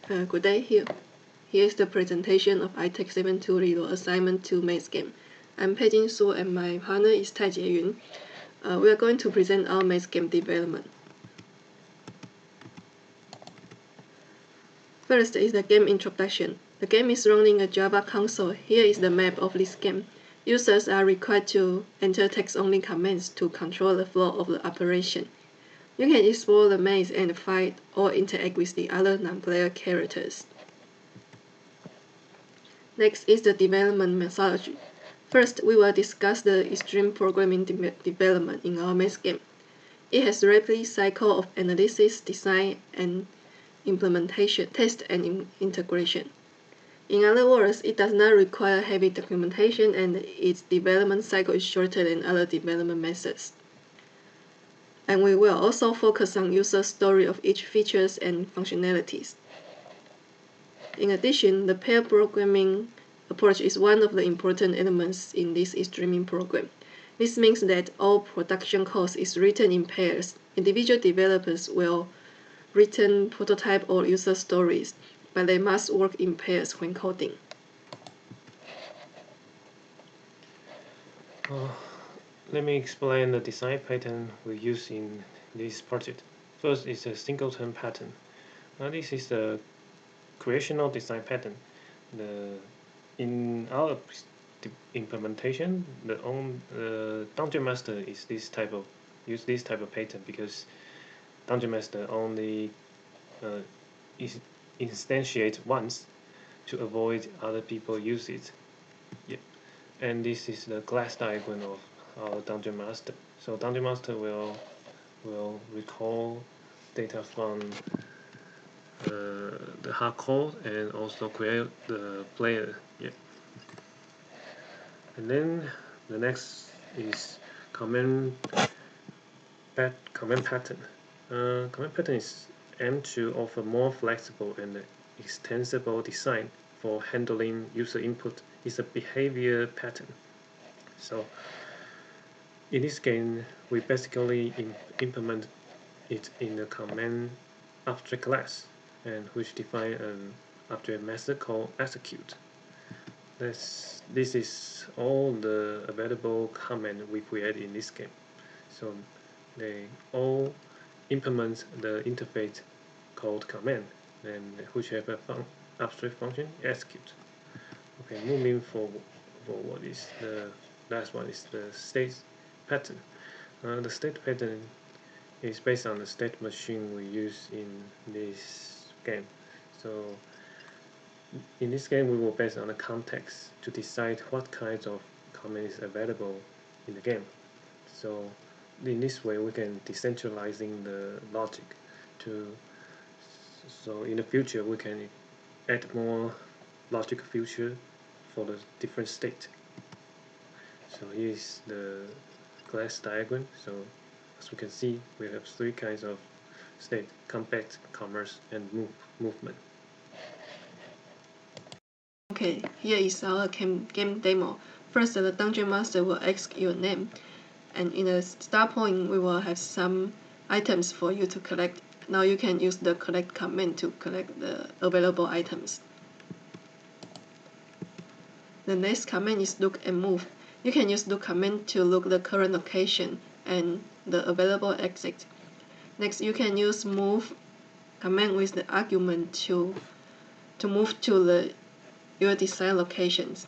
Good day. Here is the presentation of ITECH7201 Assignment 2 Maze Game. I'm Peijin Su and my partner is Tai-JIE Yun. We are going to present our maze game development. First is the game introduction. The game is running a Java console. Here is the map of this game. Users are required to enter text-only commands to control the flow of the operation. You can explore the maze and fight or interact with the other non-player characters. Next is the development methodology. First, we will discuss the extreme programming development in our maze game. It has a rapid cycle of analysis, design, and implementation, test, and integration. In other words, it does not require heavy documentation and its development cycle is shorter than other development methods. And we will also focus on user story of each features and functionalities. In addition, the pair programming approach is one of the important elements in this streaming program. This means that all production code is written in pairs. Individual developers will written prototype or user stories, but they must work in pairs when coding. Let me explain the design pattern we use in this project. First is a singleton pattern. This is the creational design pattern. In our implementation, the Dungeon Master is use this type of pattern because Dungeon Master only instantiate once to avoid other people use it. Yep. And this is the class diagram of our Dungeon Master. So Dungeon Master will recall data from the hard code and also create the player. Yeah. And then the next is command pattern. Command pattern is aimed to offer more flexible and extensible design for handling user input. It's a behavior pattern. So in this game, we basically implement it in a command object class, and which define an object method called execute. This is all the available command we create in this game. So they all implement the interface called command, and which have a abstract function execute. Okay, moving forward is the last one is the state pattern. The state pattern is based on the state machine we use in this game. So in this game, we will base on the context to decide what kinds of command is available in the game. So in this way, we can decentralizing the logic so in the future we can add more logic feature for the different state. So here's the class diagram. So as we can see, we have three kinds of state: compact, commerce, and movement. Okay, here is our game demo. First, the Dungeon Master will ask your name, and in the start point, we will have some items for you to collect. Now you can use the collect command to collect the available items. The next command is look and move. You can use look command to look the current location and the available exit. Next, you can use move command with the argument to move to your desired locations.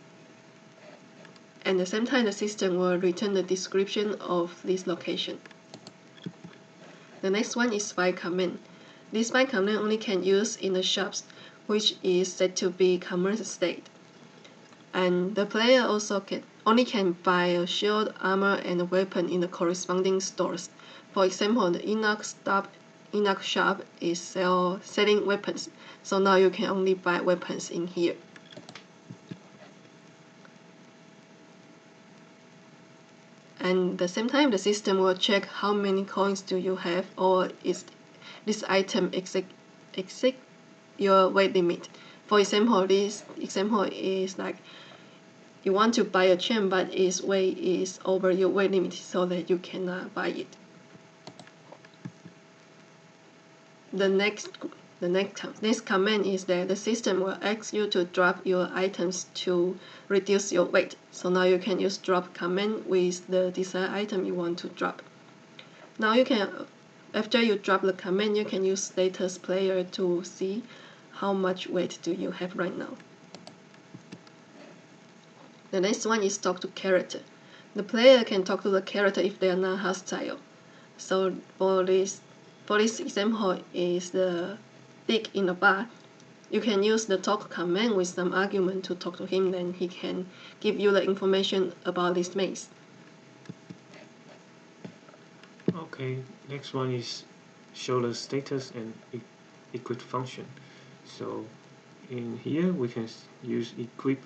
At the same time, the system will return the description of this location. The next one is buy command. This buy command only can use in the shops, which is said to be commerce state. And the player also only can buy a shield, armor, and a weapon in the corresponding stores. For example, the Enoch shop is selling weapons, so now you can only buy weapons in here. And at the same time, the system will check how many coins do you have, or is this item exceed your weight limit. For example, this example is like you want to buy a chain, but its weight is over your weight limit, so that you cannot buy it. The next The next command is that the system will ask you to drop your items to reduce your weight. So now you can use drop command with the desired item you want to drop. Now you can, after you drop the command, you can use status player to see how much weight do you have right now. The next one is talk to character. The player can talk to the character if they are not hostile. So for this example is the pig in the bar. You can use the talk command with some argument to talk to him, then he can give you the information about this maze. Okay, next one is show the status and equip function. So in here we can use equip,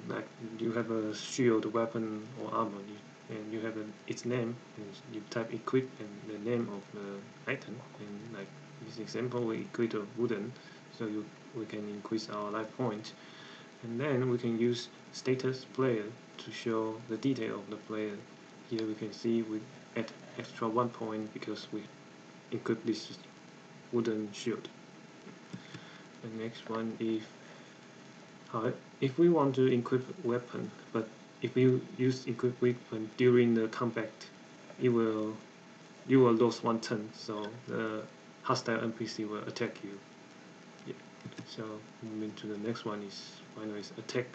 like you have a shield, weapon, or armor, and you have its name, and you type equip and the name of the item, and like this example we equip a wooden, so we can increase our life point, and then we can use status player to show the detail of the player. Here we can see we add extra 1 point because we equip this wooden shield. The next one, if we want to equip weapon, but if you use equip weapon during the combat, you will lose 1 turn, so the hostile NPC will attack you. Yeah. So moving to the next one is finally is attack.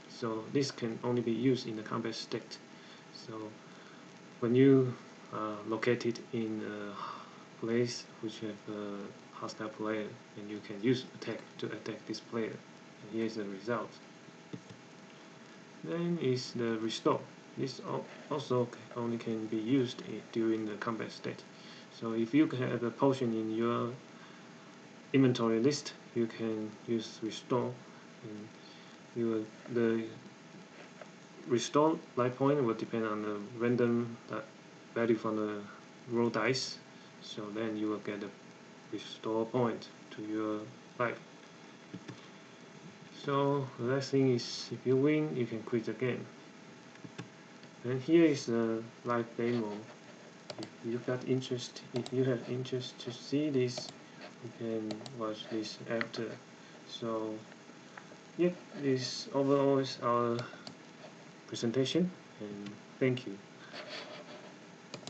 So this can only be used in the combat state. So when you located in a place which have a hostile player, and you can use attack to attack this player. And here's the result. Then is the restore. This also only can be used during the combat state. So if you have a potion in your inventory list, you can use restore, and the restore life point will depend on the random value from the roll dice. So then you will get a restore point to your life. So the last thing is, if you win, you can quit the game. And here is the live demo. If you have interest to see this, you can watch this after. So yep, this overall is our presentation, and thank you.